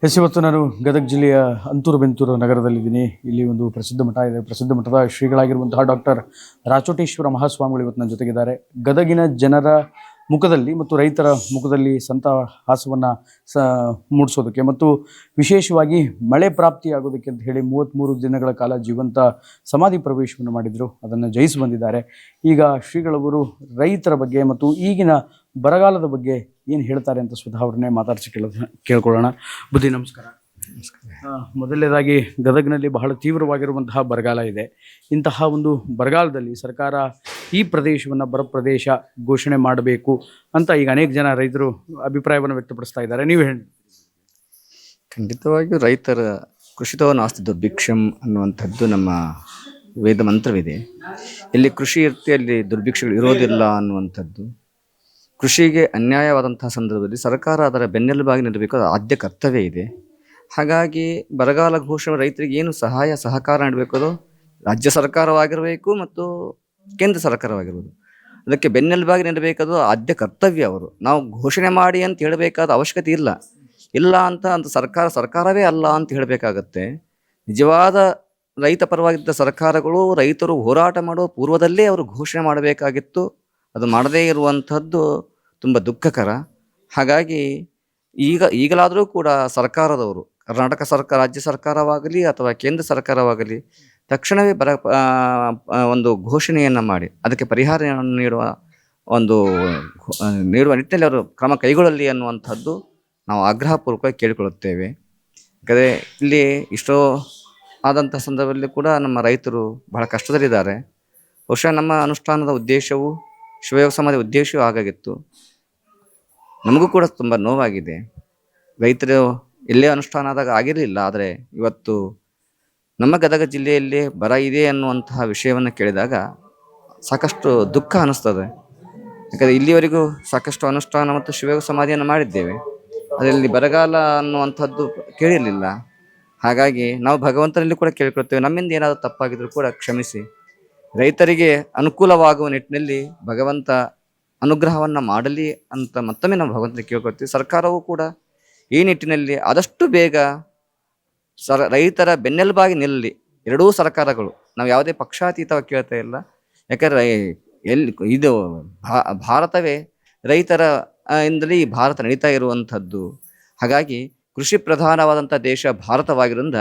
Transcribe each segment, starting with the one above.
ಇವತ್ತು ನಾನು ಗದಗ ಜಿಲ್ಲೆಯ ಅಂತೂರು ಬೆಂತೂರು ನಗರದಲ್ಲಿದ್ದೀನಿ. ಇಲ್ಲಿ ಒಂದು ಪ್ರಸಿದ್ಧ ಮಠ ಇದೆ. ಪ್ರಸಿದ್ಧ ಮಠದ ಶ್ರೀಗಳಾಗಿರುವಂತಹ ಡಾಕ್ಟರ್ ರಾಚೋಟೇಶ್ವರ ಮಹಾಸ್ವಾಮಿಗಳು ಇವತ್ತು ನನ್ನ ಜೊತೆಗಿದ್ದಾರೆ. ಗದಗಿನ ಜನರ ಮುಖದಲ್ಲಿ ಮತ್ತು ರೈತರ ಮುಖದಲ್ಲಿ ಸಂತಹಾಸವನ್ನು ಮೂಡಿಸೋದಕ್ಕೆ ಮತ್ತು ವಿಶೇಷವಾಗಿ ಮಳೆ ಪ್ರಾಪ್ತಿಯಾಗೋದಕ್ಕೆ ಅಂತ ಹೇಳಿ 33 ದಿನಗಳ ಕಾಲ ಜೀವಂತ ಸಮಾಧಿ ಪ್ರವೇಶವನ್ನು ಮಾಡಿದರು. ಅದನ್ನು ಜಯಿಸಿ ಬಂದಿದ್ದಾರೆ. ಈಗ ಶ್ರೀಗಳವರು ರೈತರ ಬಗ್ಗೆ ಮತ್ತು ಈಗಿನ ಬರಗಾಲದ ಬಗ್ಗೆ ಏನು ಹೇಳ್ತಾರೆ ಅಂತ ಸ್ವತಃ ಅವ್ರನ್ನೇ ಮಾತಾಡಿಸಿ ಕೇಳ್ಕೊಳ್ಳೋಣ. ಬುದ್ಧಿ ನಮಸ್ಕಾರ. ಮೊದಲನೇದಾಗಿ ಗದಗಿನಲ್ಲಿ ಬಹಳ ತೀವ್ರವಾಗಿರುವಂತಹ ಬರಗಾಲ ಇದೆ. ಇಂತಹ ಒಂದು ಬರಗಾಲದಲ್ಲಿ ಸರ್ಕಾರ ಈ ಪ್ರದೇಶವನ್ನು ಬರ ಪ್ರದೇಶ ಘೋಷಣೆ ಮಾಡಬೇಕು ಅಂತ ಈಗ ಅನೇಕ ಜನ ರೈತರು ಅಭಿಪ್ರಾಯವನ್ನು ವ್ಯಕ್ತಪಡಿಸ್ತಾ ಇದ್ದಾರೆ. ನೀವು ಹೇಳಿ. ಖಂಡಿತವಾಗಿಯೂ ರೈತರ ಕೃಷಿತೋ ನಾಸ್ತಿ ದುರ್ಭಿಕ್ಷಂ ಅನ್ನುವಂಥದ್ದು ನಮ್ಮ ವೇದ ಮಂತ್ರವಿದೆ. ಎಲ್ಲಿ ಕೃಷಿ ಇರುತ್ತೆ ಅಲ್ಲಿ ದುರ್ಭಿಕ್ಷಗಳು ಇರೋದಿಲ್ಲ ಅನ್ನುವಂಥದ್ದು. ಕೃಷಿಗೆ ಅನ್ಯಾಯವಾದಂತಹ ಸಂದರ್ಭದಲ್ಲಿ ಸರ್ಕಾರ ಅದರ ಬೆನ್ನೆಲುಬಾಗಿ ನಿಲ್ಲಬೇಕು, ಅದು ಆದ್ಯ ಕರ್ತವ್ಯ ಇದೆ. ಹಾಗಾಗಿ ಬರಗಾಲ ಘೋಷಣೆ ರೈತರಿಗೆ ಏನು ಸಹಾಯ ಸಹಕಾರ ನೀಡಬೇಕು, ಅದು ರಾಜ್ಯ ಸರ್ಕಾರವಾಗಿರಬೇಕು ಮತ್ತು ಕೇಂದ್ರ ಸರ್ಕಾರವಾಗಿರ್ಬೋದು. ಅದಕ್ಕೆ ಬೆನ್ನೆಲುಬಾಗಿ ನಿಲ್ಲಬೇಕಾದ ಆದ್ಯ ಕರ್ತವ್ಯ. ಅವರು ನಾವು ಘೋಷಣೆ ಮಾಡಿ ಅಂತ ಹೇಳಬೇಕಾದ ಅವಶ್ಯಕತೆ ಇಲ್ಲ ಅಂತ ಸರ್ಕಾರವೇ ಅಲ್ಲ ಅಂತ ಹೇಳಬೇಕಾಗತ್ತೆ. ನಿಜವಾದ ರೈತ ಪರವಾಗಿದ್ದ ಸರ್ಕಾರಗಳು ರೈತರು ಹೋರಾಟ ಮಾಡೋ ಪೂರ್ವದಲ್ಲೇ ಅವರು ಘೋಷಣೆ ಮಾಡಬೇಕಾಗಿತ್ತು. ಅದು ಮಾಡದೇ ಇರುವಂಥದ್ದು ತುಂಬ ದುಃಖಕರ. ಹಾಗಾಗಿ ಈಗಲಾದರೂ ಕೂಡ ಸರ್ಕಾರದವರು, ಕರ್ನಾಟಕ ಸರ್ಕಾರ, ರಾಜ್ಯ ಸರ್ಕಾರವಾಗಲಿ ಅಥವಾ ಕೇಂದ್ರ ಸರ್ಕಾರವಾಗಲಿ ತಕ್ಷಣವೇ ಒಂದು ಘೋಷಣೆಯನ್ನು ಮಾಡಿ ಅದಕ್ಕೆ ಪರಿಹಾರವನ್ನು ನೀಡುವ ನಿಟ್ಟಿನಲ್ಲಿ ಅವರು ಕ್ರಮ ಕೈಗೊಳ್ಳಲಿ ಅನ್ನುವಂಥದ್ದು ನಾವು ಆಗ್ರಹಪೂರ್ವಕವಾಗಿ ಕೇಳಿಕೊಳ್ಳುತ್ತೇವೆ. ಯಾಕಂದರೆ ಇಲ್ಲಿ ಇಷ್ಟೋ ಆದಂಥ ಸಂದರ್ಭದಲ್ಲಿ ಕೂಡ ನಮ್ಮ ರೈತರು ಬಹಳ ಕಷ್ಟದಲ್ಲಿದ್ದಾರೆ. ಬಹುಶಃ ನಮ್ಮ ಅನುಷ್ಠಾನದ ಉದ್ದೇಶವು ಶಿವಯೋಗ ಸಮಾಜದ ಉದ್ದೇಶವೂ ಹಾಗಾಗಿತ್ತು. ನಮಗೂ ಕೂಡ ತುಂಬ ನೋವಾಗಿದೆ. ರೈತರು ಎಲ್ಲೇ ಅನುಷ್ಠಾನ ಆದಾಗ ಆಗಿರಲಿಲ್ಲ. ಆದರೆ ಇವತ್ತು ನಮ್ಮ ಗದಗ ಜಿಲ್ಲೆಯಲ್ಲಿ ಬರ ಇದೆ ಅನ್ನುವಂತಹ ವಿಷಯವನ್ನು ಕೇಳಿದಾಗ ಸಾಕಷ್ಟು ದುಃಖ ಅನ್ನಿಸ್ತದೆ. ಯಾಕಂದರೆ ಇಲ್ಲಿವರೆಗೂ ಸಾಕಷ್ಟು ಅನುಷ್ಠಾನ ಮತ್ತು ಶಿವಯೋಗ ಸಮಾಧಿಯನ್ನು ಮಾಡಿದ್ದೇವೆ. ಅದರಲ್ಲಿ ಬರಗಾಲ ಅನ್ನುವಂಥದ್ದು ಕೇಳಿರಲಿಲ್ಲ. ಹಾಗಾಗಿ ನಾವು ಭಗವಂತನಲ್ಲಿ ಕೂಡ ಕೇಳಿಕೊಳ್ತೇವೆ, ನಮ್ಮಿಂದ ಏನಾದರೂ ತಪ್ಪಾಗಿದ್ರೂ ಕೂಡ ಕ್ಷಮಿಸಿ, ರೈತರಿಗೆ ಅನುಕೂಲವಾಗುವ ನಿಟ್ಟಿನಲ್ಲಿ ಭಗವಂತ ಅನುಗ್ರಹವನ್ನು ಮಾಡಲಿ ಅಂತ ಮತ್ತೊಮ್ಮೆ ನಾವು ಭಗವಂತನಿಗೆ ಕೇಳ್ಕೊಳ್ತೀವಿ. ಸರ್ಕಾರವೂ ಕೂಡ ಈ ನಿಟ್ಟಿನಲ್ಲಿ ಆದಷ್ಟು ಬೇಗ ರೈತರ ಬೆನ್ನೆಲುಬಾಗಿ ನಿಲ್ಲಲಿ. ಎರಡೂ ಸರ್ಕಾರಗಳು, ನಾವು ಯಾವುದೇ ಪಕ್ಷಾತೀತವಾಗಿ ಕೇಳ್ತಾ ಇಲ್ಲ. ಯಾಕಂದರೆ ಇದು ಭಾರತವೇ ರೈತರ ಇಂದಲೇ ಈ ಭಾರತ ನಡೀತಾ ಇರುವಂಥದ್ದು. ಹಾಗಾಗಿ ಕೃಷಿ ಪ್ರಧಾನವಾದಂಥ ದೇಶ ಭಾರತವಾಗಿರೋದ್ರಿಂದ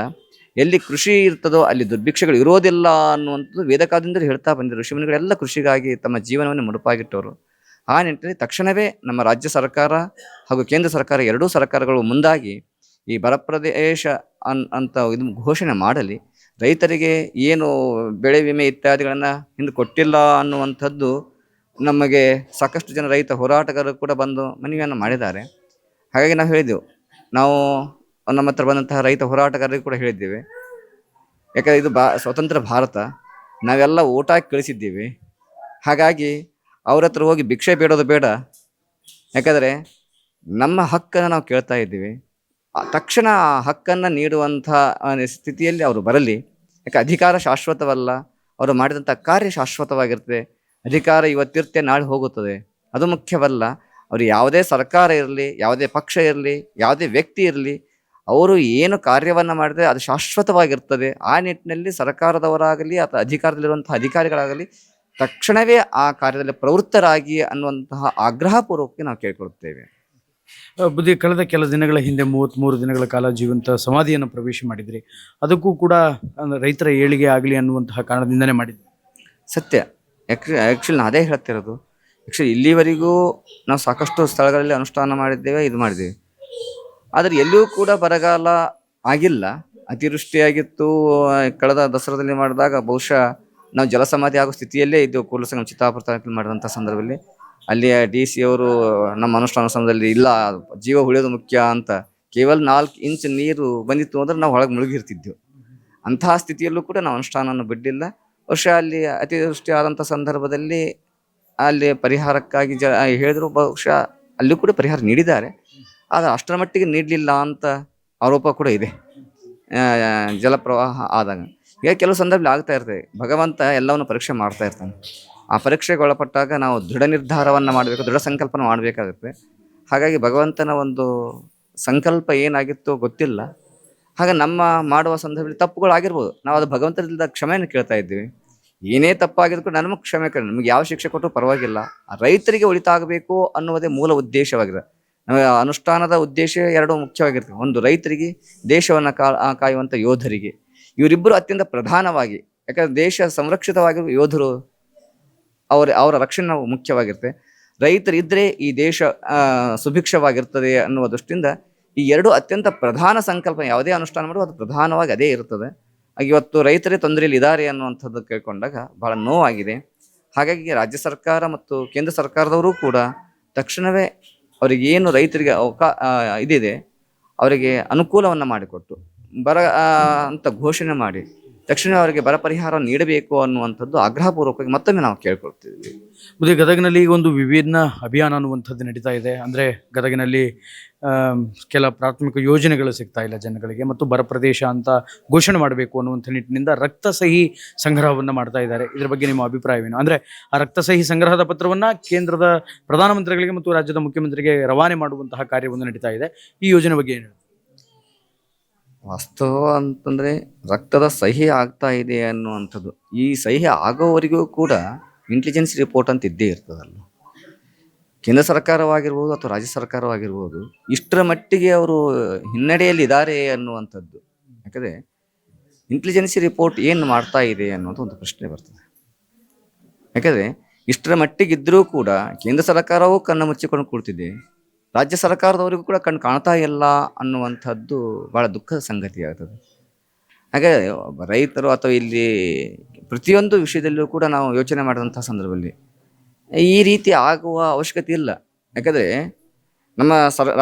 ಎಲ್ಲಿ ಕೃಷಿ ಇರ್ತದೋ ಅಲ್ಲಿ ದುರ್ಭಿಕ್ಷಗಳು ಇರೋದಿಲ್ಲ ಅನ್ನುವಂಥದ್ದು ವೇದಕಾಲದಿಂದಲೇ ಹೇಳ್ತಾ ಬಂದಿರೋ ಋಷಿಮುನಿಗಳೆಲ್ಲ ಕೃಷಿಗಾಗಿ ತಮ್ಮ ಜೀವನವನ್ನು ಮುಡುಪಾಗಿಟ್ಟವರು. ಆ ನಿಟ್ಟಿನಲ್ಲಿ ತಕ್ಷಣವೇ ನಮ್ಮ ರಾಜ್ಯ ಸರ್ಕಾರ ಹಾಗೂ ಕೇಂದ್ರ ಸರ್ಕಾರ ಎರಡೂ ಸರ್ಕಾರಗಳು ಮುಂದಾಗಿ ಈ ಬರ ಪ್ರದೇಶ ಅಂತ ಇದು ಘೋಷಣೆ ಮಾಡಲಿ. ರೈತರಿಗೆ ಏನು ಬೆಳೆ ವಿಮೆ ಇತ್ಯಾದಿಗಳನ್ನು ಹಿಂದೆ ಕೊಟ್ಟಿಲ್ಲ ಅನ್ನುವಂಥದ್ದು ನಮಗೆ ಸಾಕಷ್ಟು ಜನ ರೈತ ಹೋರಾಟಗಾರರು ಕೂಡ ಬಂದು ಮನವಿಯನ್ನು ಮಾಡಿದ್ದಾರೆ. ಹಾಗಾಗಿ ನಾವು ಹೇಳಿದೆವು, ನಾವು ನಮ್ಮ ಹತ್ರ ಬಂದಂತಹ ರೈತ ಹೋರಾಟಗಾರರಿಗೆ ಕೂಡ ಹೇಳಿದ್ದೇವೆ. ಯಾಕಂದರೆ ಇದು ಸ್ವತಂತ್ರ ಭಾರತ, ನಾವೆಲ್ಲ ಓಟ್ ಹಾಕಿ ಕಳಿಸಿದ್ದೀವಿ. ಹಾಗಾಗಿ ಅವ್ರ ಹತ್ರ ಹೋಗಿ ಭಿಕ್ಷೆ ಬೇಡೋದು ಬೇಡ. ಯಾಕಂದರೆ ನಮ್ಮ ಹಕ್ಕನ್ನು ನಾವು ಕೇಳ್ತಾ ಇದ್ದೀವಿ. ತಕ್ಷಣ ಆ ಹಕ್ಕನ್ನು ನೀಡುವಂಥ ಸ್ಥಿತಿಯಲ್ಲಿ ಅವರು ಬರಲಿ. ಯಾಕೆ ಅಧಿಕಾರ ಶಾಶ್ವತವಲ್ಲ, ಅವರು ಮಾಡಿದಂಥ ಕಾರ್ಯ ಶಾಶ್ವತವಾಗಿರ್ತದೆ. ಅಧಿಕಾರ ಇವತ್ತಿರುತ್ತೆ, ನಾಳೆ ಹೋಗುತ್ತದೆ, ಅದು ಮುಖ್ಯವಲ್ಲ. ಅವರು ಯಾವುದೇ ಸರ್ಕಾರ ಇರಲಿ, ಯಾವುದೇ ಪಕ್ಷ ಇರಲಿ, ಯಾವುದೇ ವ್ಯಕ್ತಿ ಇರಲಿ, ಅವರು ಏನು ಕಾರ್ಯವನ್ನು ಮಾಡಿದರೆ ಅದು ಶಾಶ್ವತವಾಗಿರ್ತದೆ. ಆ ನಿಟ್ಟಿನಲ್ಲಿ ಸರ್ಕಾರದವರಾಗಲಿ ಅಥವಾ ಅಧಿಕಾರದಲ್ಲಿರುವಂತಹ ಅಧಿಕಾರಿಗಳಾಗಲಿ ತಕ್ಷಣವೇ ಆ ಕಾರ್ಯದಲ್ಲಿ ಪ್ರವೃತ್ತರಾಗಿ ಅನ್ನುವಂತಹ ಆಗ್ರಹಪೂರ್ವಕವಾಗಿ ನಾವು ಕೇಳಿಕೊಳ್ಳುತ್ತೇವೆ. ಬುದ್ಧಿ, ಕಳೆದ ಕೆಲ ದಿನಗಳ ಹಿಂದೆ 33 ದಿನಗಳ ಕಾಲ ಜೀವಂತ ಸಮಾಧಿಯನ್ನು ಪ್ರವೇಶ ಮಾಡಿದ್ರಿ. ಅದಕ್ಕೂ ಕೂಡ ರೈತರ ಏಳಿಗೆ ಆಗಲಿ ಅನ್ನುವಂತಹ ಕಾರಣದಿಂದನೇ ಮಾಡಿದ್ರಿ. ಸತ್ಯ. ಆ್ಯಕ್ಚುಲಿ ನಾನು ಅದೇ ಹೇಳ್ತಿರೋದು. ಇಲ್ಲಿವರೆಗೂ ನಾವು ಸಾಕಷ್ಟು ಸ್ಥಳಗಳಲ್ಲಿ ಅನುಷ್ಠಾನ ಮಾಡಿದ್ದೇವೆ, ಇದು ಮಾಡಿದ್ದೇವೆ. ಆದರೆ ಎಲ್ಲಿಯೂ ಕೂಡ ಬರಗಾಲ ಆಗಿಲ್ಲ. ಅತಿವೃಷ್ಟಿಯಾಗಿತ್ತು. ಕಳೆದ ದಸರಾದಲ್ಲಿ ಮಾಡಿದಾಗ ಬಹುಶಃ ನಾವು ಜಲಸಮಾಧಿ ಆಗೋ ಸ್ಥಿತಿಯಲ್ಲೇ ಇದ್ದೆವು. ಕೂಡಲ ಸಂಗಮ ಚಿತ್ತಾಪುರ ತಾಲೂಕಲ್ಲಿ ಮಾಡಿದಂಥ ಸಂದರ್ಭದಲ್ಲಿ ಅಲ್ಲಿಯ DC ಅವರು ನಮ್ಮ ಅನುಷ್ಠಾನ ಸಮಯದಲ್ಲಿ ಇಲ್ಲ, ಜೀವ ಉಳಿಯೋದು ಮುಖ್ಯ ಅಂತ ಕೇವಲ 4 ಇಂಚ್ ನೀರು ಬಂದಿತ್ತು ಅಂದರೆ ನಾವು ಒಳಗೆ ಮುಳುಗಿರ್ತಿದ್ದೆವು. ಅಂತಹ ಸ್ಥಿತಿಯಲ್ಲೂ ಕೂಡ ನಾವು ಅನುಷ್ಠಾನವನ್ನು ಬಿಡಲಿಲ್ಲ. ಬಹುಶಃ ಅಲ್ಲಿ ಅತಿವೃಷ್ಟಿ ಆದಂಥ ಸಂದರ್ಭದಲ್ಲಿ ಅಲ್ಲಿ ಪರಿಹಾರಕ್ಕಾಗಿ ಹೇಳಿದ್ರು. ಬಹುಶಃ ಅಲ್ಲೂ ಕೂಡ ಪರಿಹಾರ ನೀಡಿದ್ದಾರೆ. ಆದರೆ ಅಷ್ಟರ ಮಟ್ಟಿಗೆ ನೀಡಲಿಲ್ಲ ಅಂತ ಆರೋಪ ಕೂಡ ಇದೆ. ಜಲಪ್ರವಾಹ ಆದಾಗ ಈಗ ಕೆಲವು ಸಂದರ್ಭದಲ್ಲಿ ಆಗ್ತಾ ಇರ್ತದೆ. ಭಗವಂತ ಎಲ್ಲವನ್ನು ಪರೀಕ್ಷೆ ಮಾಡ್ತಾ ಇರ್ತಾನೆ. ಆ ಪರೀಕ್ಷೆಗೆ ಒಳಪಟ್ಟಾಗ ನಾವು ದೃಢ ನಿರ್ಧಾರವನ್ನು ಮಾಡಬೇಕು, ದೃಢ ಸಂಕಲ್ಪನ ಮಾಡಬೇಕಾಗುತ್ತೆ. ಹಾಗಾಗಿ ಭಗವಂತನ ಒಂದು ಸಂಕಲ್ಪ ಏನಾಗಿತ್ತೋ ಗೊತ್ತಿಲ್ಲ. ಹಾಗೆ ನಮ್ಮ ಮಾಡುವ ಸಂದರ್ಭದಲ್ಲಿ ತಪ್ಪುಗಳಾಗಿರ್ಬೋದು, ನಾವು ಅದು ಭಗವಂತನಿಂದ ಕ್ಷಮೆಯನ್ನು ಕೇಳ್ತಾ ಇದ್ದೀವಿ. ಏನೇ ತಪ್ಪಾಗಿದ್ರು ಕೂಡ ನಮಗೆ ಕ್ಷಮೆ ಕೇಳಿ, ನಮಗೆ ಯಾವ ಶಿಕ್ಷೆ ಕೊಟ್ಟರು ಪರವಾಗಿಲ್ಲ, ರೈತರಿಗೆ ಒಳಿತಾಗಬೇಕು ಅನ್ನುವುದೇ ಮೂಲ ಉದ್ದೇಶವಾಗಿದೆ. ನಮಗೆ ಅನುಷ್ಠಾನದ ಉದ್ದೇಶ ಎರಡು ಮುಖ್ಯವಾಗಿರ್ತವೆ. ಒಂದು ರೈತರಿಗೆ, ದೇಶವನ್ನು ಕಾಯುವಂಥ ಯೋಧರಿಗೆ, ಇವರಿಬ್ಬರು ಅತ್ಯಂತ ಪ್ರಧಾನವಾಗಿ. ಯಾಕಂದರೆ ದೇಶ ಸಂರಕ್ಷಿತವಾಗಿರುವ ಯೋಧರು, ಅವರ ರಕ್ಷಣೆ ನಾವು ಮುಖ್ಯವಾಗಿರುತ್ತೆ. ರೈತರಿದ್ದರೆ ಈ ದೇಶ ಸುಭಿಕ್ಷವಾಗಿರ್ತದೆ ಅನ್ನುವ ದೃಷ್ಟಿಯಿಂದ ಈ ಎರಡು ಅತ್ಯಂತ ಪ್ರಧಾನ ಸಂಕಲ್ಪ. ಯಾವುದೇ ಅನುಷ್ಠಾನ ಮಾಡುವ ಅದು ಪ್ರಧಾನವಾಗಿ ಅದೇ ಇರುತ್ತದೆ. ಇವತ್ತು ರೈತರೇ ತೊಂದರೆಯಲ್ಲಿ ಇದ್ದಾರೆ ಅನ್ನುವಂಥದ್ದು ಕೇಳ್ಕೊಂಡಾಗ ಬಹಳ ನೋವಾಗಿದೆ. ಹಾಗಾಗಿ ರಾಜ್ಯ ಸರ್ಕಾರ ಮತ್ತು ಕೇಂದ್ರ ಸರ್ಕಾರದವರು ಕೂಡ ತಕ್ಷಣವೇ ಅವರಿಗೆ ಏನು ರೈತರಿಗೆ ಇದಿದೆ ಅವರಿಗೆ ಅನುಕೂಲವನ್ನು ಮಾಡಿಕೊಟ್ಟು ಬರ ಅಂತ ಘೋಷಣೆ ಮಾಡಿ ತಕ್ಷಣ ಅವರಿಗೆ ಬರ ಪರಿಹಾರವನ್ನು ನೀಡಬೇಕು ಅನ್ನುವಂಥದ್ದು ಆಗ್ರಹಪೂರ್ವಕವಾಗಿ ಮತ್ತೊಮ್ಮೆ ನಾವು ಕೇಳ್ಕೊಳ್ತಿದ್ವಿ. ಮತ್ತೆ ಗದಗಿನಲ್ಲಿ ಈಗ ಒಂದು ವಿಭಿನ್ನ ಅಭಿಯಾನ ಅನ್ನುವಂಥದ್ದು ನಡೀತಾ ಇದೆ. ಅಂದರೆ ಗದಗಿನಲ್ಲಿ ಕೆಲ ಪ್ರಾಥಮಿಕ ಯೋಜನೆಗಳು ಸಿಗ್ತಾ ಇಲ್ಲ ಜನಗಳಿಗೆ, ಮತ್ತು ಬರ ಪ್ರದೇಶ ಅಂತ ಘೋಷಣೆ ಮಾಡಬೇಕು ಅನ್ನುವಂಥ ನಿಟ್ಟಿನಿಂದ ರಕ್ತ ಸಹಿ ಸಂಗ್ರಹವನ್ನು ಮಾಡ್ತಾ ಇದ್ದಾರೆ. ಇದರ ಬಗ್ಗೆ ನಿಮ್ಮ ಅಭಿಪ್ರಾಯವೇನು? ಅಂದರೆ ಆ ರಕ್ತ ಸಹಿ ಸಂಗ್ರಹದ ಪತ್ರವನ್ನು ಕೇಂದ್ರದ ಪ್ರಧಾನಮಂತ್ರಿಗಳಿಗೆ ಮತ್ತು ರಾಜ್ಯದ ಮುಖ್ಯಮಂತ್ರಿಗೆ ರವಾನೆ ಮಾಡುವಂತಹ ಕಾರ್ಯವನ್ನು ನಡೀತಾ ಇದೆ. ಈ ಯೋಜನೆ ಬಗ್ಗೆ ಏನು? ವಾಸ್ತವ ಅಂತಂದರೆ ರಕ್ತದ ಸಹಿ ಆಗ್ತಾ ಇದೆ ಅನ್ನುವಂಥದ್ದು, ಈ ಸಹಿ ಆಗೋವರೆಗೂ ಕೂಡ ಇಂಟೆಲಿಜೆನ್ಸ್ ರಿಪೋರ್ಟ್ ಅಂತ ಇದ್ದೇ ಇರ್ತದಲ್ಲ. ಕೇಂದ್ರ ಸರ್ಕಾರವಾಗಿರ್ಬೋದು ಅಥವಾ ರಾಜ್ಯ ಸರ್ಕಾರವಾಗಿರ್ಬೋದು, ಇಷ್ಟರ ಮಟ್ಟಿಗೆ ಅವರು ಹಿನ್ನಡೆಯಲ್ಲಿದ್ದಾರೆ ಅನ್ನುವಂಥದ್ದು. ಯಾಕಂದರೆ ಇಂಟೆಲಿಜೆನ್ಸಿ ರಿಪೋರ್ಟ್ ಏನು ಮಾಡ್ತಾ ಇದೆ ಅನ್ನೋದು ಒಂದು ಪ್ರಶ್ನೆ ಬರ್ತದೆ. ಯಾಕಂದರೆ ಇಷ್ಟರ ಮಟ್ಟಿಗಿದ್ದರೂ ಕೂಡ ಕೇಂದ್ರ ಸರ್ಕಾರವೂ ಕಣ್ಣು ಮುಚ್ಚಿಕೊಂಡು ಕೂಡ್ತಿದೆ, ರಾಜ್ಯ ಸರ್ಕಾರದವರಿಗೂ ಕೂಡ ಕಣ್ಣು ಕಾಣ್ತಾ ಇಲ್ಲ ಅನ್ನುವಂಥದ್ದು ಭಾಳ ದುಃಖದ ಸಂಗತಿ ಆಗ್ತದೆ. ಹಾಗೆ ರೈತರು ಅಥವಾ ಇಲ್ಲಿ ಪ್ರತಿಯೊಂದು ವಿಷಯದಲ್ಲೂ ಕೂಡ ನಾವು ಯೋಚನೆ ಮಾಡಿದಂಥ ಸಂದರ್ಭದಲ್ಲಿ ಈ ರೀತಿ ಆಗುವ ಅವಶ್ಯಕತೆ ಇಲ್ಲ. ಯಾಕಂದರೆ ನಮ್ಮ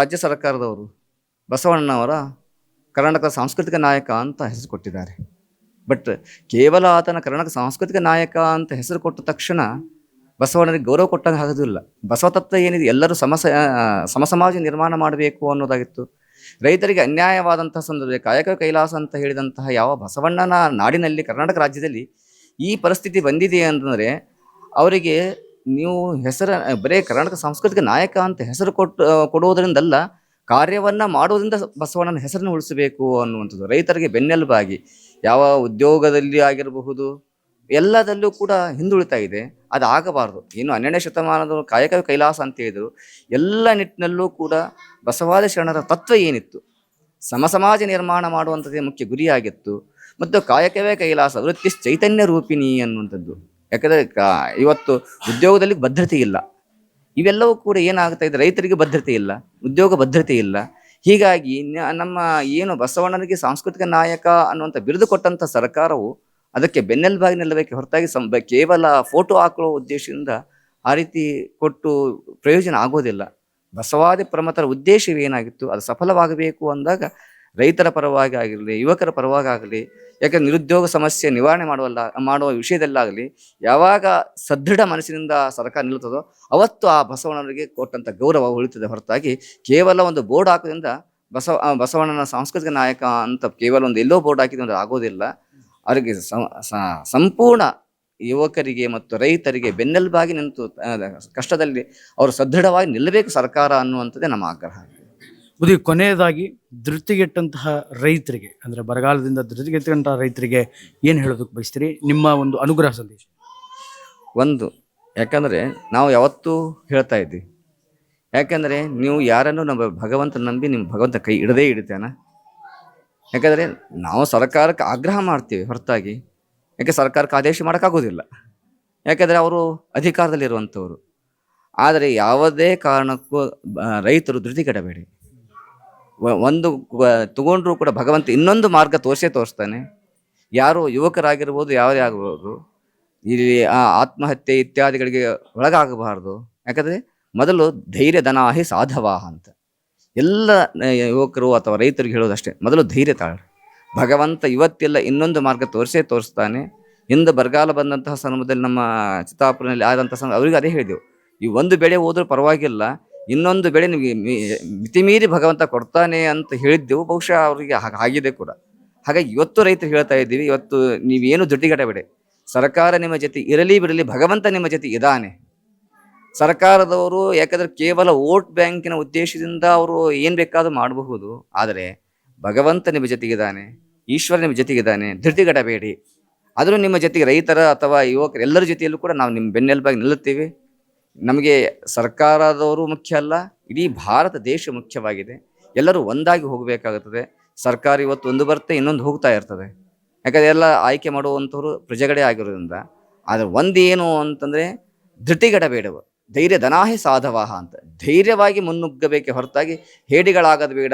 ರಾಜ್ಯ ಸರ್ಕಾರದವರು ಬಸವಣ್ಣನವರ ಕರ್ನಾಟಕ ಸಾಂಸ್ಕೃತಿಕ ನಾಯಕ ಅಂತ ಹೆಸರು ಕೊಟ್ಟಿದ್ದಾರೆ. ಬಟ್ ಕೇವಲ ಆತನ ಕರ್ನಾಟಕ ಸಾಂಸ್ಕೃತಿಕ ನಾಯಕ ಅಂತ ಹೆಸರು ಕೊಟ್ಟ ತಕ್ಷಣ ಬಸವಣ್ಣನಿಗೆ ಗೌರವ ಕೊಟ್ಟಂಗೆ ಆಗೋದಿಲ್ಲ. ಬಸವ ತತ್ವ ಏನಿದೆ, ಎಲ್ಲರೂ ಸಮಸಮಾಜ ನಿರ್ಮಾಣ ಮಾಡಬೇಕು ಅನ್ನೋದಾಗಿತ್ತು. ರೈತರಿಗೆ ಅನ್ಯಾಯವಾದಂತಹ ಸಂದರ್ಭದಲ್ಲಿ ಕಾಯಕ ಕೈಲಾಸ ಅಂತ ಹೇಳಿದಂತಹ ಯಾವ ಬಸವಣ್ಣನ ನಾಡಿನಲ್ಲಿ, ಕರ್ನಾಟಕ ರಾಜ್ಯದಲ್ಲಿ ಈ ಪರಿಸ್ಥಿತಿ ಬಂದಿದೆ ಅಂತಂದರೆ ಅವರಿಗೆ ನೀವು ಬರೀ ಕರ್ನಾಟಕ ಸಾಂಸ್ಕೃತಿಕ ನಾಯಕ ಅಂತ ಹೆಸರು ಕೊಡುವುದರಿಂದಲ್ಲ, ಕಾರ್ಯವನ್ನು ಮಾಡೋದ್ರಿಂದ ಬಸವಣ್ಣನ ಹೆಸರನ್ನು ಉಳಿಸಬೇಕು ಅನ್ನುವಂಥದ್ದು. ರೈತರಿಗೆ ಬೆನ್ನೆಲುಬಾಗಿ ಯಾವ ಉದ್ಯೋಗದಲ್ಲಿ ಆಗಿರಬಹುದು ಎಲ್ಲದಲ್ಲೂ ಕೂಡ ಹಿಂದುಳಿತಾ ಇದೆ, ಅದು ಆಗಬಾರ್ದು. ಇನ್ನು 12ನೇ ಶತಮಾನದ ಕಾಯಕವೇ ಕೈಲಾಸ ಅಂತ ಹೇಳಿದರು. ಎಲ್ಲ ನಿಟ್ಟಿನಲ್ಲೂ ಕೂಡ ಬಸವಾದಿ ಶರಣರ ತತ್ವ ಏನಿತ್ತು, ಸಮಸಮಾಜ ನಿರ್ಮಾಣ ಮಾಡುವಂಥದ್ದೇ ಮುಖ್ಯ ಗುರಿಯಾಗಿತ್ತು. ಮತ್ತು ಕಾಯಕವೇ ಕೈಲಾಸ, ವೃತ್ತಿ ಚೈತನ್ಯ ರೂಪಿಣಿ ಅನ್ನುವಂಥದ್ದು. ಯಾಕಂದರೆ ಇವತ್ತು ಉದ್ಯೋಗದಲ್ಲಿ ಭದ್ರತೆ ಇಲ್ಲ, ಇವೆಲ್ಲವೂ ಕೂಡ ಏನಾಗ್ತಾ ಇದೆ, ರೈತರಿಗೆ ಭದ್ರತೆ ಇಲ್ಲ, ಉದ್ಯೋಗ ಭದ್ರತೆ ಇಲ್ಲ. ಹೀಗಾಗಿ ನಮ್ಮ ಏನು ಬಸವಣ್ಣನಿಗೆ ಸಾಂಸ್ಕೃತಿಕ ನಾಯಕ ಅನ್ನುವಂಥ ಬಿರುದು ಕೊಟ್ಟಂಥ ಸರ್ಕಾರವು ಅದಕ್ಕೆ ಬೆನ್ನೆಲುಬಾಗಿ ನಿಲ್ಲಬೇಕೆ ಹೊರತಾಗಿ ಕೇವಲ ಫೋಟೋ ಹಾಕುವ ಉದ್ದೇಶದಿಂದ ಆ ರೀತಿ ಕೊಟ್ಟು ಪ್ರಯೋಜನ ಆಗೋದಿಲ್ಲ. ಬಸವಾದಿ ಪ್ರಮಥರ ಉದ್ದೇಶವೇನಾಗಿತ್ತು ಅದು ಸಫಲವಾಗಬೇಕು ಅಂದಾಗ ರೈತರ ಪರವಾಗಿ ಆಗಿರಲಿ, ಯುವಕರ ಪರವಾಗಿ ಆಗಲಿ, ಯಾಕಂದರೆ ನಿರುದ್ಯೋಗ ಸಮಸ್ಯೆ ನಿವಾರಣೆ ಮಾಡುವ ವಿಷಯದಲ್ಲಾಗಲಿ ಯಾವಾಗ ಸದೃಢ ಮನಸ್ಸಿನಿಂದ ಸರ್ಕಾರ ನಿಲ್ಲುತ್ತದೋ ಅವತ್ತು ಆ ಬಸವಣ್ಣನಿಗೆ ಕೊಟ್ಟಂಥ ಗೌರವ ಉಳಿತದೆ ಹೊರತಾಗಿ ಕೇವಲ ಒಂದು ಬೋರ್ಡ್ ಹಾಕೋದ್ರಿಂದ ಬಸವಣ್ಣನ ಸಾಂಸ್ಕೃತಿಕ ನಾಯಕ ಅಂತ ಕೇವಲ ಒಂದು ಎಲ್ಲೋ ಬೋರ್ಡ್ ಹಾಕಿದ್ರೆ ಆಗೋದಿಲ್ಲ. ಅವರಿಗೆ ಸಂಪೂರ್ಣ ಯುವಕರಿಗೆ ಮತ್ತು ರೈತರಿಗೆ ಬೆನ್ನೆಲುಬಾಗಿ ನಿಂತು ಕಷ್ಟದಲ್ಲಿ ಅವರು ಸದೃಢವಾಗಿ ನಿಲ್ಲಬೇಕು ಸರ್ಕಾರ ಅನ್ನುವಂಥದ್ದೇ ನಮ್ಮ ಆಗ್ರಹ. ಬುದ್ಧಿ ಕೊನೆಯದಾಗಿ ಧೃತಿಗೆಟ್ಟಂತಹ ರೈತರಿಗೆ, ಅಂದರೆ ಬರಗಾಲದಿಂದ ಧೃತಿಗೆಟ್ಟಂತಹ ರೈತರಿಗೆ ಏನು ಹೇಳೋದಕ್ಕೆ ಬಯಸ್ತೀರಿ? ನಿಮ್ಮ ಒಂದು ಅನುಗ್ರಹ ಸಂದೇಶ. ಒಂದು, ಯಾಕಂದರೆ ನಾವು ಯಾವತ್ತೂ ಹೇಳ್ತಾ ಇದ್ವಿ, ಯಾಕಂದರೆ ನೀವು ಯಾರನ್ನು ನಮ್ಮ ಭಗವಂತ ನಂಬಿ ನಿಮ್ಮ ಭಗವಂತ ಕೈ ಹಿಡದೇ ಹಿಡಿತೇನ. ಯಾಕಂದರೆ ನಾವು ಸರ್ಕಾರಕ್ಕೆ ಆಗ್ರಹ ಮಾಡ್ತೀವಿ ಹೊರತಾಗಿ ಯಾಕೆ ಸರ್ಕಾರಕ್ಕೆ ಆದೇಶ ಮಾಡೋಕ್ಕಾಗೋದಿಲ್ಲ, ಯಾಕೆಂದರೆ ಅವರು ಅಧಿಕಾರದಲ್ಲಿರುವಂಥವ್ರು. ಆದರೆ ಯಾವುದೇ ಕಾರಣಕ್ಕೂ ರೈತರು ಧೃತಿಗೆಡಬೇಡಿ. ಒಂದು ತಗೊಂಡ್ರೂ ಕೂಡ ಭಗವಂತ ಇನ್ನೊಂದು ಮಾರ್ಗ ತೋರಿಸ್ತಾನೆ. ಯಾರು ಯುವಕರಾಗಿರ್ಬೋದು, ಯಾರೇ ಆಗಿರ್ಬೋದು, ಇಲ್ಲಿ ಆತ್ಮಹತ್ಯೆ ಇತ್ಯಾದಿಗಳಿಗೆ ಒಳಗಾಗಬಾರ್ದು. ಯಾಕಂದರೆ ಮೊದಲು ಧೈರ್ಯ ಧನಾಹಿ ಸಾಧವಾಹ ಅಂತ ಎಲ್ಲ ಯುವಕರು ಅಥವಾ ರೈತರಿಗೆ ಹೇಳೋದಷ್ಟೇ, ಮೊದಲು ಧೈರ್ಯ ತಾಳ್ರಿ. ಭಗವಂತ ಇವತ್ತೆಲ್ಲ ಇನ್ನೊಂದು ಮಾರ್ಗ ತೋರಿಸ್ತಾನೆ. ಹಿಂದೆ ಬರಗಾಲ ಬಂದಂತಹ ಸಂದರ್ಭದಲ್ಲಿ ನಮ್ಮ ಚಿತ್ತಾಪುರದಲ್ಲಿ ಆದಂಥ ಸಂದರ್ಭ ಅವರಿಗೆ ಅದೇ ಹೇಳಿದೆವು, ಈ ಒಂದು ಬೆಳೆ ಹೋದ್ರೂ ಪರವಾಗಿಲ್ಲ, ಇನ್ನೊಂದು ಬೆಳೆ ನಿಮಗೆ ಮಿತಿಮೀರಿ ಭಗವಂತ ಕೊಡ್ತಾನೆ ಅಂತ ಹೇಳಿದ್ದೆವು. ಬಹುಶಃ ಅವರಿಗೆ ಆಗಿದೆ ಕೂಡ. ಹಾಗಾಗಿ ಇವತ್ತು ರೈತರು ಹೇಳ್ತಾ ಇದ್ದೀವಿ, ಇವತ್ತು ನೀವೇನು ಧೃತಿಗೆಡಬೇಡಿ, ಸರ್ಕಾರ ನಿಮ್ಮ ಜೊತೆ ಇರಲಿ ಬಿಡಲಿ, ಭಗವಂತ ನಿಮ್ಮ ಜೊತೆ ಇದ್ದಾನೆ. ಸರ್ಕಾರದವರು ಯಾಕಂದ್ರೆ ಕೇವಲ ವೋಟ್ ಬ್ಯಾಂಕಿನ ಉದ್ದೇಶದಿಂದ ಅವರು ಏನು ಬೇಕಾದ್ರೂ ಮಾಡಬಹುದು. ಆದರೆ ಭಗವಂತ ನಿಮ್ಮ ಜೊತೆಗಿದ್ದಾನೆ, ಈಶ್ವರ ನಿಮ್ಮ ಜೊತೆಗಿದ್ದಾನೆ, ಧೃತಿಗೆಡಬೇಡಿ. ಆದರೂ ನಿಮ್ಮ ಜೊತೆಗೆ ರೈತರ ಅಥವಾ ಯುವಕರು ಎಲ್ಲರ ಜೊತೆಯಲ್ಲೂ ಕೂಡ ನಾವು ನಿಮ್ಮ ಬೆನ್ನೆಲುಬಾಗಿ ನಿಲ್ಲುತ್ತೇವೆ. ನಮಗೆ ಸರ್ಕಾರದವರು ಮುಖ್ಯ ಅಲ್ಲ, ಇಡೀ ಭಾರತ ದೇಶ ಮುಖ್ಯವಾಗಿದೆ. ಎಲ್ಲರೂ ಒಂದಾಗಿ ಹೋಗಬೇಕಾಗುತ್ತದೆ. ಸರ್ಕಾರ ಇವತ್ತು ಒಂದು ಬರುತ್ತೆ, ಇನ್ನೊಂದು ಹೋಗ್ತಾ ಇರ್ತದೆ. ಯಾಕಂದರೆ ಎಲ್ಲ ಆಯ್ಕೆ ಮಾಡುವಂಥವ್ರು ಪ್ರಜೆಗಳೇ ಆಗಿರೋದ್ರಿಂದ. ಆದರೆ ಒಂದೇನು ಅಂತಂದರೆ ಧೃತಿಗೆಡಬೇಡವು, ಧೈರ್ಯ ಧನಾಹಿ ಸಾಧವಾಹ ಅಂತ ಧೈರ್ಯವಾಗಿ ಮುನ್ನುಗ್ಗಬೇಕೆ ಹೊರತಾಗಿ ಹೇಡಿಗಳಾಗೋದು ಬೇಡ.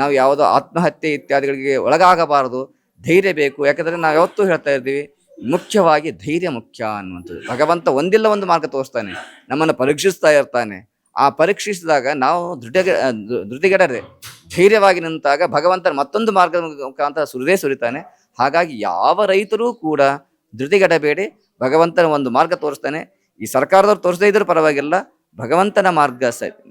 ನಾವು ಯಾವುದೋ ಆತ್ಮಹತ್ಯೆ ಇತ್ಯಾದಿಗಳಿಗೆ ಒಳಗಾಗಬಾರದು. ಧೈರ್ಯ ಬೇಕು. ಯಾಕಂದರೆ ನಾವು ಯಾವತ್ತೂ ಹೇಳ್ತಾ ಇರ್ತೀವಿ, ಮುಖ್ಯವಾಗಿ ಧೈರ್ಯ ಮುಖ್ಯ ಅನ್ನುವಂಥದ್ದು. ಭಗವಂತ ಒಂದಿಲ್ಲ ಒಂದು ಮಾರ್ಗ ತೋರಿಸ್ತಾನೆ, ನಮ್ಮನ್ನು ಪರೀಕ್ಷಿಸ್ತಾ ಇರ್ತಾನೆ. ಆ ಪರೀಕ್ಷಿಸಿದಾಗ ನಾವು ಧೃತಿಗೆಡದೆ ಧೈರ್ಯವಾಗಿ ನಿಂತಾಗ ಭಗವಂತನ ಮತ್ತೊಂದು ಮಾರ್ಗದ ಮುಖಾಂತರ ಸುರಿತಾನೆ. ಹಾಗಾಗಿ ಯಾವ ರೈತರೂ ಕೂಡ ಧೃತಿಗೆಡಬೇಡಿ. ಭಗವಂತನ ಒಂದು ಮಾರ್ಗ ತೋರಿಸ್ತಾನೆ. ಈ ಸರ್ಕಾರದವ್ರು ತೋರಿಸದೇ ಇದ್ರೂ ಪರವಾಗಿಲ್ಲ, ಭಗವಂತನ ಮಾರ್ಗ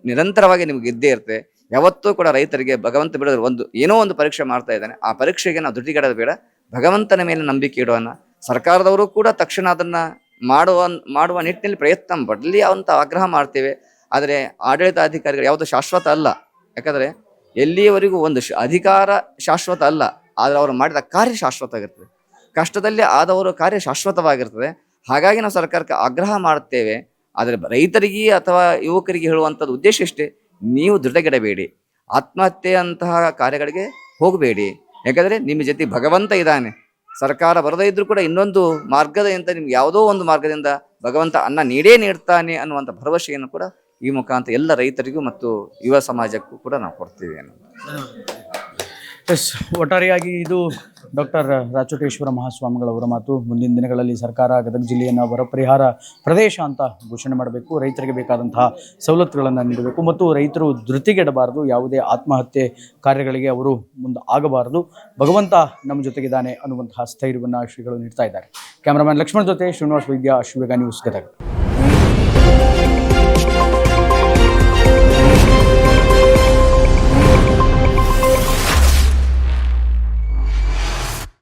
ನಿರಂತರವಾಗಿ ನಿಮ್ಗೆ ಇದ್ದೇ ಇರುತ್ತೆ. ಯಾವತ್ತೂ ಕೂಡ ರೈತರಿಗೆ ಭಗವಂತ ಬಿಡೋದು ಏನೋ ಒಂದು ಪರೀಕ್ಷೆ ಮಾಡ್ತಾ ಇದ್ದಾನೆ. ಆ ಪರೀಕ್ಷೆಗೆ ನಾವು ಧೃತಿಗೆಡೋದು ಬೇಡ, ಭಗವಂತನ ಮೇಲೆ ನಂಬಿಕೆ ಇಡೋಣ. ಸರ್ಕಾರದವರು ಕೂಡ ತಕ್ಷಣ ಅದನ್ನ ಮಾಡುವ ನಿಟ್ಟಿನಲ್ಲಿ ಪ್ರಯತ್ನ ಪಡಲಿ ಅಂತ ಆಗ್ರಹ ಮಾಡ್ತೇವೆ. ಆದರೆ ಆಡಳಿತಾಧಿಕಾರಿಗಳು ಯಾವುದು ಶಾಶ್ವತ ಅಲ್ಲ. ಯಾಕಂದರೆ ಎಲ್ಲಿಯವರೆಗೂ ಒಂದು ಅಧಿಕಾರ ಶಾಶ್ವತ ಅಲ್ಲ, ಆದರೆ ಅವರು ಮಾಡಿದ ಕಾರ್ಯ ಶಾಶ್ವತ ಆಗಿರ್ತದೆ. ಕಷ್ಟದಲ್ಲಿ ಆದವರು ಕಾರ್ಯ ಶಾಶ್ವತವಾಗಿರ್ತದೆ. ಹಾಗಾಗಿ ನಾವು ಸರ್ಕಾರಕ್ಕೆ ಆಗ್ರಹ ಮಾಡುತ್ತೇವೆ. ಆದರೆ ರೈತರಿಗೆ ಅಥವಾ ಯುವಕರಿಗೆ ಹೇಳುವಂಥದ್ದು ಉದ್ದೇಶ ಇಷ್ಟೇ, ನೀವು ಧೃತಿಗೆಡಬೇಡಿ, ಆತ್ಮಹತ್ಯೆಯಂತಹ ಕಾರ್ಯಗಳಿಗೆ ಹೋಗಬೇಡಿ. ಯಾಕಂದರೆ ನಿಮ್ಮ ಜೊತೆ ಭಗವಂತ ಇದ್ದಾನೆ. ಸರ್ಕಾರ ಬರದೇ ಇದ್ರೂ ಕೂಡ ಇನ್ನೊಂದು ಮಾರ್ಗದಿಂದ ನಿಮ್ಗೆ ಯಾವುದೋ ಒಂದು ಮಾರ್ಗದಿಂದ ಭಗವಂತ ಅನ್ನ ನೀಡ್ತಾನೆ ಅನ್ನುವಂಥ ಭರವಸೆಯನ್ನು ಕೂಡ ಈ ಮುಖಾಂತರ ಎಲ್ಲ ರೈತರಿಗೂ ಮತ್ತು ಯುವ ಸಮಾಜಕ್ಕೂ ಕೂಡ ನಾವು ಕೊಡ್ತೀವಿ ಅನ್ನೋದು. ಎಸ್, ಒಟ್ಟಾರೆಯಾಗಿ ಇದು ಡಾಕ್ಟರ್ ರಾಚೋಟೇಶ್ವರ ಮಹಾಸ್ವಾಮಿಗಳವರ ಮಾತು. ಮುಂದಿನ ದಿನಗಳಲ್ಲಿ ಸರ್ಕಾರ ಗದಗ ಜಿಲ್ಲೆಯನ್ನು ಬರ ಪರಿಹಾರ ಪ್ರದೇಶ ಅಂತ ಘೋಷಣೆ ಮಾಡಬೇಕು, ರೈತರಿಗೆ ಬೇಕಾದಂತಹ ಸವಲತ್ತುಗಳನ್ನು ನೀಡಬೇಕು ಮತ್ತು ರೈತರು ಧೃತಿಗೆಡಬಾರದು, ಯಾವುದೇ ಆತ್ಮಹತ್ಯೆ ಕಾರ್ಯಗಳಿಗೆ ಅವರು ಮುಂದೆ ಆಗಬಾರದು. ಭಗವಂತ ನಮ್ಮ ಜೊತೆಗಿದ್ದಾನೆ ಅನ್ನುವಂತಹ ಸ್ಥೈರ್ಯವನ್ನು ಶ್ರೀಗಳು ನೀಡ್ತಾ ಇದ್ದಾರೆ. ಕ್ಯಾಮರಾಮನ್ ಲಕ್ಷ್ಮಣ್ ಜೊತೆ ಶ್ರೀನಿವಾಸ್ ವೈದ್ಯ, ಅಶ್ವವೇಗ ನ್ಯೂಸ್, ಗದಗ.